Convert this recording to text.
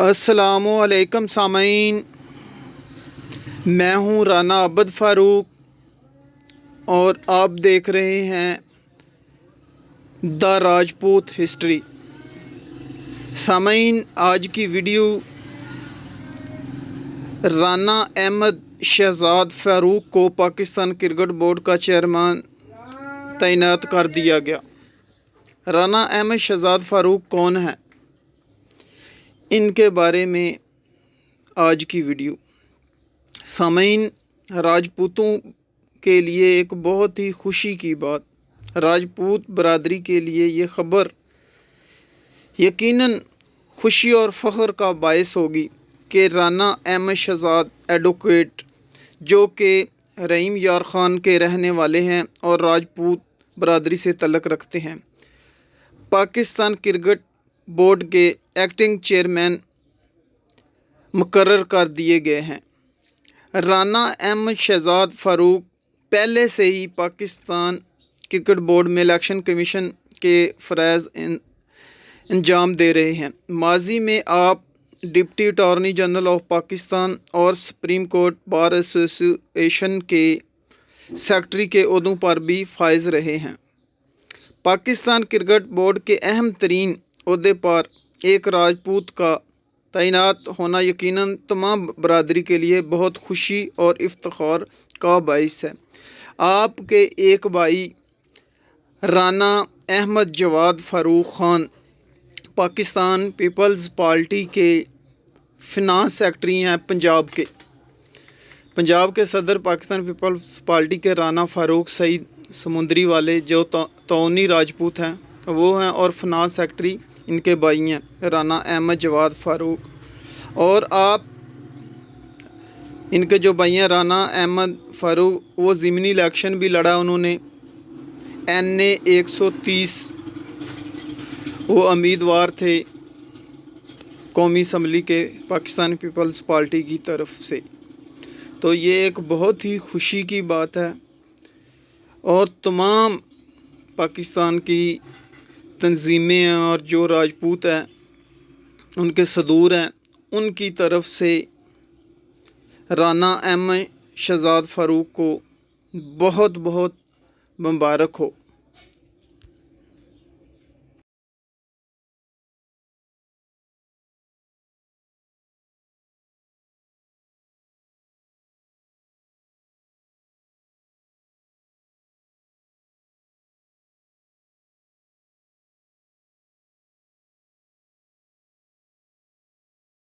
अस्सलामुअलैकुम सामीन, मैं हूं राना अब्द फ़ारूक और आप देख रहे हैं द राजपूत हिस्ट्री। सामीन, आज की वीडियो राना अहमद शहजाद फ़ारूक को पाकिस्तान क्रिकेट बोर्ड का चेयरमैन तैनात कर दिया गया। राना अहमद शहजाद फ़ारूक कौन है, इनके बारे में आज की वीडियो। सामीन, राजपूतों के लिए एक बहुत ही खुशी की बात, राजपूत बरादरी के लिए ये ख़बर यकीनन खुशी और फ़ख्र का बायस होगी कि राना अहमद शहजाद एडवोकेट, जो कि रहीम यार ख़ान के रहने वाले हैं और राजपूत बरादरी से तल्लक़ रखते हैं, पाकिस्तान क्रिकेट बोर्ड के एक्टिंग चेयरमैन मुकर्रर कर दिए गए हैं। राना अहमद शहजाद फ़ारूक पहले से ही पाकिस्तान क्रिकेट बोर्ड में इलेक्शन कमीशन के फ़राइज़ अंजाम दे रहे हैं। माजी में आप deputy attorney general of Pakistan और सुप्रीम कोर्ट बार एसोसिएशन के सेक्रेटरी के ओहदों पर भी फाइज रहे हैं। पाकिस्तान क्रिकेट बोर्ड के अहम तरीन ओहदे पर एक राजपूत का तैनात होना यकीनन तमाम बरादरी के लिए बहुत खुशी और इफ्तिखार का बाइस है। आपके एक भाई राना अहमद जवाद फ़ारूक ख़ान पाकिस्तान पीपल्स पार्टी के फिनांस सेक्रेटरी हैं। पंजाब के सदर पाकिस्तान पीपल्स पार्टी के राना फ़ारूक सईद समुंदरी वाले, जो तौनी राजपूत हैं, वो हैं, और फिनांस सेक्रेटरी इनके भाई हैं राना अहमद जवाद फ़ारूक। और आप इनके जो भाई हैं राना अहमद फ़ारूक, वो ज़मीनी इलेक्शन भी लड़ा उन्होंने, NA 130 वो उम्मीदवार थे कौमी असम्बली के पाकिस्तान पीपल्स पार्टी की तरफ से। तो ये एक बहुत ही खुशी की बात है और तमाम पाकिस्तान की तंजीमें हैं और जो राजपूत हैं, उनके सदूर हैं, उनकी तरफ से राना अहमद शहजाद फ़ारूक को बहुत बहुत मुबारक हो।